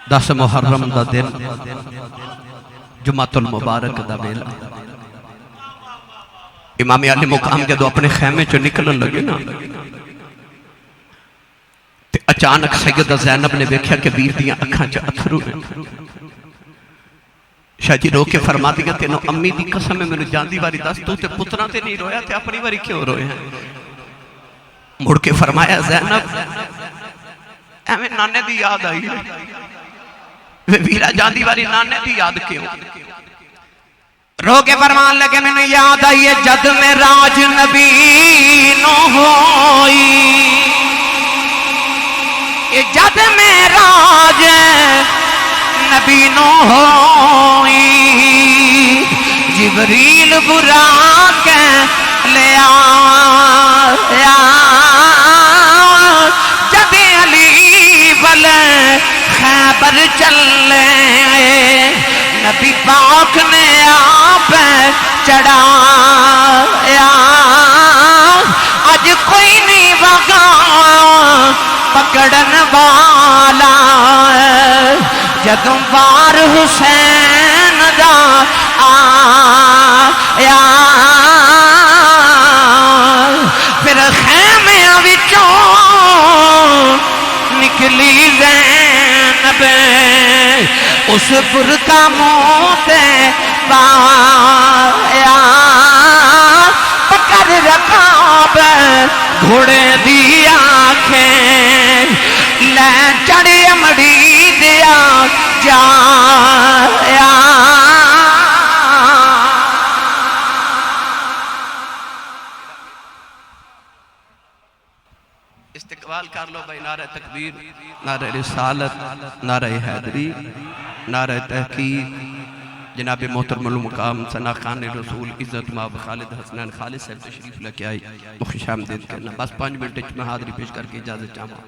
10 محرم دا دن جمعۃ المبارک دا ویلا امام علی مقام جدو اپنے خیمے چو نکلن لگے نا تے اچانک سیدہ زینب نے دیکھا کہ ویر دیاں اکھاں چا اتھرو ہیں شاہ جی رو کے فرما دیا تینو امی دی قسم میں نے جاندی واری دس تو تے پترہ تے نہیں رویا تے اپنی واری کیوں روئے ہیں مڑ کے فرمایا زینب ایمیں نانے دی یاد آئی ہے ویرہ جاندی واری نانے دی یاد کیوں رو کے فرمان لگے میں نے یاد آئی ہے جد میں راج نبی نو ہوئی یہ جد میں راج نبی نو ہوئی جبریل برا کے لیا جب علی بل خیبر چلے نبی پاک نے آپ چڑھایا آج کوئی نہیں وگا پکڑن والا جدوں بار حسین دا آیا پھر خیمیاں وچوں نکلی زینب اس برکا موتے پایا پکڑ رکاب گھوڑے دی آنکھیں لے چڑی امڑی دیا جایا استقبال کر لو بھائی نعرہ تکبیر نعرہ رسالت نعرہ حیدری نعرہ تحقیق جناب محترم المقام ثنا خان رسول عزت ماب خالد حسنین خالد صاحب تشریف لے آئی خوش آمدید کرنا بس 5 منٹ میں حاضری پیش کر کے اجازت چاہوں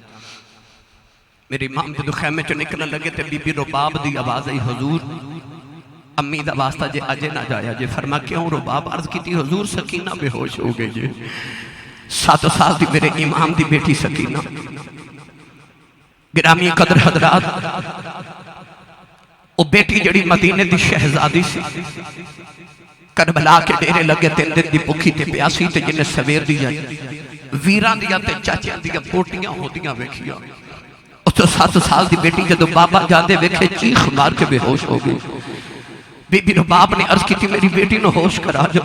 میری امام جدو خیمے چو نکلن لگے تے بی بی رباب دی آواز آئی حضور امی دا واسطہ جے اجے نہ جایا جے فرما کیوں رباب عرض کی تھی حضور سکینہ بے ہوش ہو گئے جے 7 سال دی میرے امام دی بیٹی سکینہ گرامی قدر حضرات وہ بیٹی جڑی مدینے دی شہزادی سی کربلا کے ڈیرے لگے 3 دن دی بکھی تے پیاسی تے جنہیں سویر دیا ویران دیا تے چاچیاں دیا پوٹیاں ہوتیاں ویکھیاں اس تو 7 سال دی بیٹی جدو بابا جاندے ویکھے چیخ مار کے بے ہوش ہو گئی بی بی رباب نے عرض کی تھی میری بیٹی نو ہوش کرا جو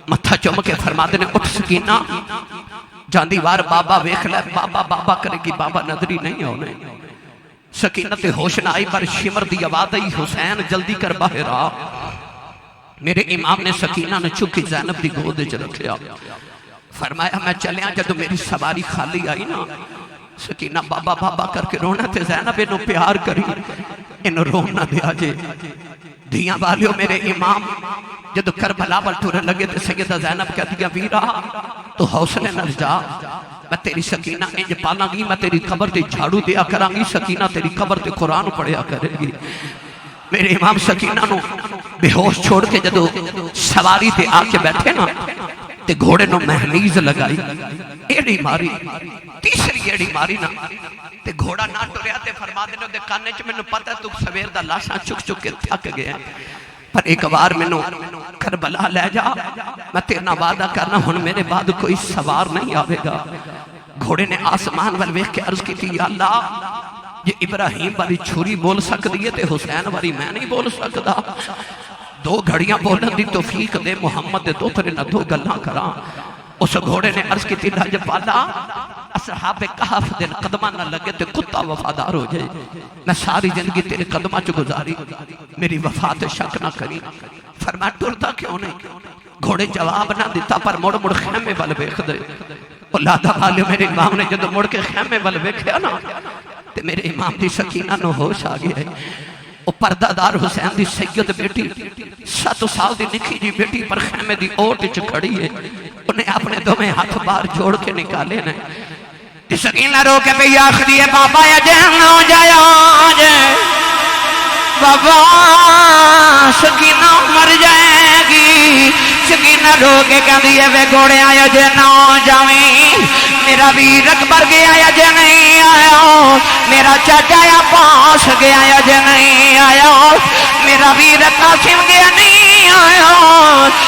متھا چمکے فرما دے نے اٹھ سکینہ جاندی وار بابا ویکھ لے بابا بابا کرے گی بابا نظری نہیں ہونے سکینہ تے ہوش نہ آئی پر شمر دی آواز آئی حسین جلدی کر باہر آ میرے امام نے سکینہ نے چکی زینب دی گودے چ رکھیا فرمایا میں چلیا جدو میری سواری خالی آئی نا سکینہ بابا بابا کر کے رونا تے زینب انہوں پیار کری انہوں رونا دیا جے دیاں والیوں میرے امام جدو کربلا بلٹورے لگے تے سیدہ زینب کہہ دیا ویرا تو حوصلے نہ جا میں تیری سکینہ انج پالاں گی میں تیری قبر تے جھاڑو دیا کران گی سکینہ تیری قبر تے قرآن پڑھیا کرے گی میرے امام سکینہ نو بے ہوش چھوڑ کے جدو سواری تے آ کے بیٹھے نا تے گھوڑے نو محلیز لگائی ایڑی ماری تیسری ایڑی ماری نا تے گھوڑا نہ ٹریا تے فرما دینے دے کانے چ میں نے پتہ تو سویر دا لاشاں چک چک کے تھک گئے پر ایک بار میں نے کربلا لے جا میں تیرنا وعدہ کرنا ہن میرے بعد کوئی سوار نہیں آوے گا گھوڑے نے آسمان وال ویکھ کے عرض کی تھی یا اللہ یہ ابراہیم والی چھری بول سکتی ہے تے حسین والی میں نہیں بول سکتا 2 گھڑیاں بولن دی توفیق دے محمد دے دوترے نہ 2 گلاں کراں اس گھوڑے نے عرض کی تھی لج پالا اصحاب کہف دن قدمہ نہ لگے تے کتا وفادار ہو جائے میں ساری زندگی تیرے قدمہ چ گزاری میری وفات شک نہ کری فرمایا ٹرتا کیوں نہیں گھوڑے جواب نہ دیتا پر مڑ مڑ خیمے وال ویکھ دے اولادہ والے میرے امام نے جدو مڑ کے خیمے وال ویکھیا نا تے میرے امام دی سکینہ نو ہوش آ گیا ہے وہ پردہ دار حسین دی سید بیٹی 7 سال دی نکھی جی بیٹی پر خیمے دی اوٹ چ کھڑی ہے انہیں اپنے دومیں ہاتھ بار جوڑ کے نکالے نے سکینہ رو کے پہ آخ دیئے بابا یا جہن ہو جائے آج بابا سکینہ مر جائے گی سکینہ رو کے کہندی ہے وے گھوڑے آیا جے نہ جاویں میرا ویر اکبر گیا یا جے نہیں آیا میرا چاچا یا پاس گیا یا جے نہیں آیا میرا ویر قاسم گیا نہیں آیا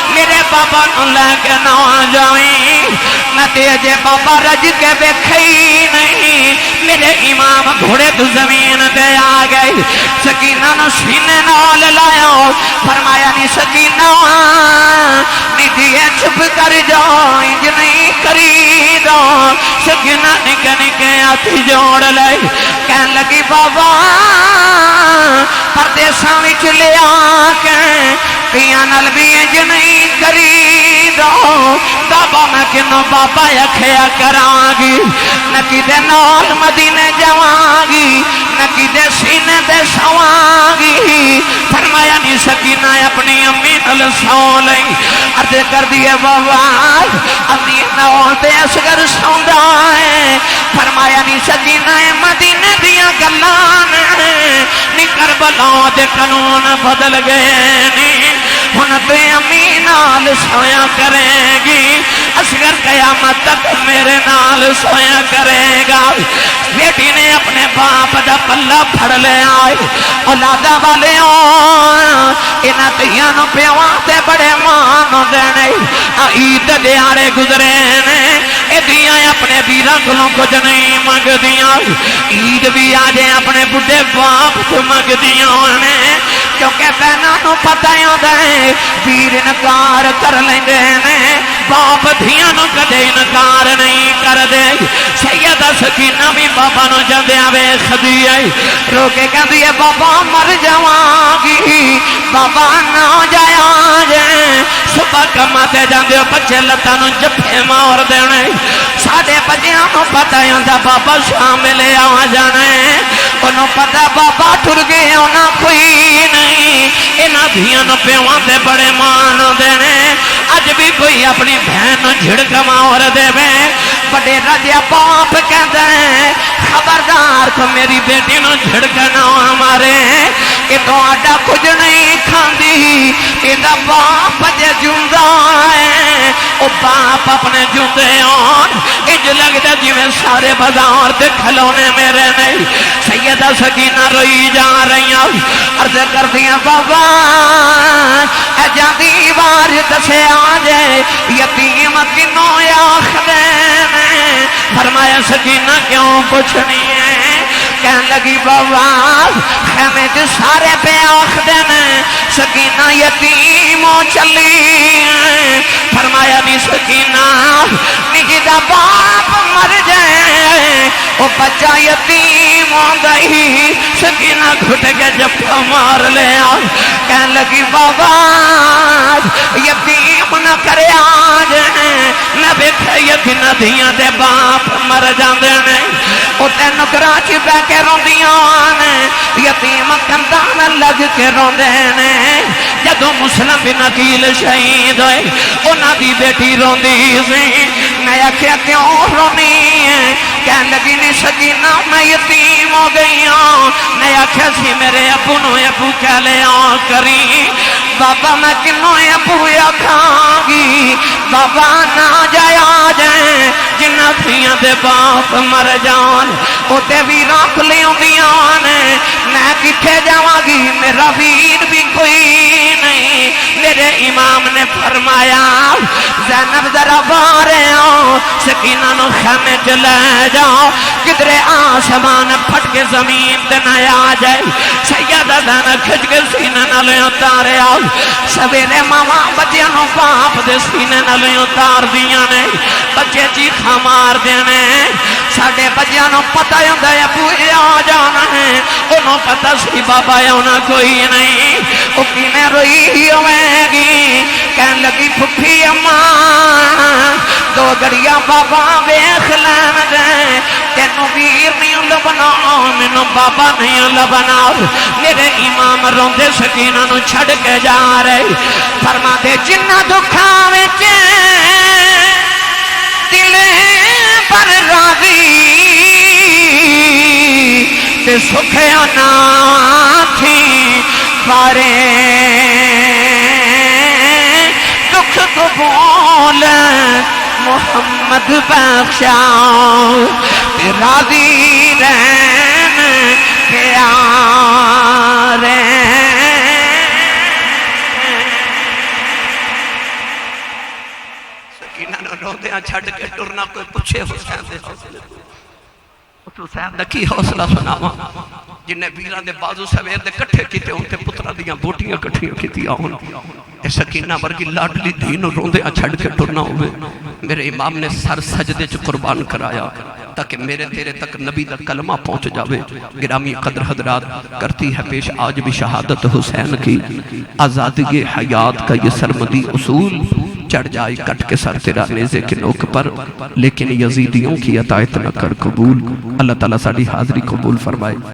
میرے بابا نو لے کے نہ جاویں میں تیجے بابا رج کے بیکھئی نہیں میرے امام گھوڑے تو زمین دے آ گئے سکینہ نو سینے نال لایا فرمایا نہیں سکینہ نیدیے چھپ کر جاؤ انج نہیں کری دو سکینہ نکے نکے آتی جوڑ لے کہن لگی بابا پردیساں وچ لے آ کے پیاں نال بھی انج نہیں کری دو بابا میں کنو بابا اکھیا کراں گی نکی دے نال مدینے جاواں گی نکی دے سینے دے سواں گی فرمایا نہیں سکینہ اپنی امی نال سو لئی عرض کر دیے بابا امی نال تے اصغر سوندا ہے فرمایا نہیں سکینہ مدینے دیاں گلاں نی کربلا دے قانون بدل گئے نی ہن تے امی نال سویا کرے گی اصغر قیامت تک میرے نال سویا کرے گا بیٹی نے اپنے باپ دا پلہ پھڑ لے آئے اولادہ والے انہاں تیاں نو پیواں تے بڑے مان دینے عید دیارے گزرے نے ادیاں اپنے ویراں کولوں کچھ نہیں منگدیاں عید بھی آ جائے اپنے بڈھے باپ تو منگدیاں نے کیونکہ بہناں نو پتہ ہوندا ہے ویر انکار کر لیندے نے باپ دھیاں نو کدے انکار نہیں کر دے سیدہ سکینہ بھی بابا نو جاندیاں ویکھدی ہے رو کے کہندی ہے بابا مر جاواں گی بابا نہ جایا جے صبح کما تے جاندے بچے لتاں نو جفے مار دینے ساڈے بچیاں نو پتہ ہوندا بابا شام لے آ جانا ہے انہوں پتہ بابا ٹر گئے ہونا کوئی نہیں انہاں دھیاں نو پیواں تے بڑے مان دینے اج بھی کوئی اپنی بہن جھڑک مار دے بڑے رجا باپ کہتا ہے خبردار کو میری بیٹی نو جھڑکنا مارے کہ تو آڈا کچھ نہیں کھاندی ایدہ باپ جے جوندہ ہے او باپ اپنے جوندے آن اج لگتا جی میں سارے بازار تے کھلونے میرے نہیں سیدہ سکینہ روئی جا رہی ہیں عرض کر دیا بابا اے جان دیوار دسے آجے یتیم کنو یا خدین فرمایا سکینہ کیوں کچھ نہیں ہے کہن لگی بابا خیمے جو سارے پہ آخدن سکینہ یتیموں چلی فرمایا نہیں سکینہ نجدہ باپ مر جائے وہ بچہ یتیم ہو گئی سکینہ گھٹ کے جب مار لے کہن لگی بابا یتیم نہ کرے آج نہ بکھے یتیم دھیاں دے باپ مر جاندے نہیں وہ تے نکراچ بے کے روندیاں یتیم کندان لگ کے روندے نے جدو مسلم بن عقیل شہید ہوئے انہاں دی بیٹی روندی سی میں آکھیا کیوں رونی ہے کہن لگی نہیں سکینہ میں یتیم ہو گئی ہوں میں آکھیا سی میرے ابو نو ابو کہہ لے آن کری بابا میں کنوں ابو آکھاں گی بابا نہ جایا جائیں جنہ دھیاں دے باپ مر جان او تے ویراں کھلیوں دیاں نے میں کتھے جاواں گی میرا ویر بھی کوئی نہیں میرے امام نے فرمایا زینب ذرا بارے آؤ سکینہ نو خیمے چلے جاؤ کدرے آسمان پھٹ کے زمین تے نہ آ جائے سیدہ زینب کھچ کے سینے نہ لے اتارے آؤ سویرے ماما بچیاں نو باپ دے سینے نہ لے اتار دیاں نے بچے چیخاں مار دینے ساڑھے بچیاں نو پتہ ہوندا ہے پوئے آ جانا ہے انہوں پتہ سی بابا ہونا کوئی نہیں وہ کی میں روئی ہوئے گی کہن لگی پھپھی اماں دو گڑیاں بابا بیخ لین دے تینوں ویر نہیں لبنا منوں بابا نہیں لبنا میرے امام روندے سکینہ نو چھڑ کے جا رہے فرما دے جنہ دکھاں وچے دل پر راضی تے سکھیا نہ تھی بارے دکھ نیک قبول محمد بخشا راضی رہن پیارے سکینہ نو روندیاں چھڑ کے ٹرنا کوئی پوچھے حسین دے حوصلے حسین دا کی حوصلہ سناواں جنہیں ویران دے بازو سویر دے کٹھے کیتے ہوں تے پترہ دیاں بوٹیاں کٹھیاں کیتی آہن اے سکینہ ورگی لاڈلی دین روندیاں چھڑ کے ٹرنا ہوئے میرے امام نے سر سجدے چ قربان کرایا تاکہ میرے تیرے تک نبی دا کلمہ پہنچ جاوے گرامی قدر حضرات کرتی ہے پیش آج بھی شہادت حسین کی آزادی حیات کا یہ سرمدی اصول چڑھ جائے کٹ کے سر تیرا نیزے کے نوک پر لیکن یزیدیوں کی اطاعت نہ کر قبول اللہ تعالیٰ ساڑھی حاضری قبول فرمائے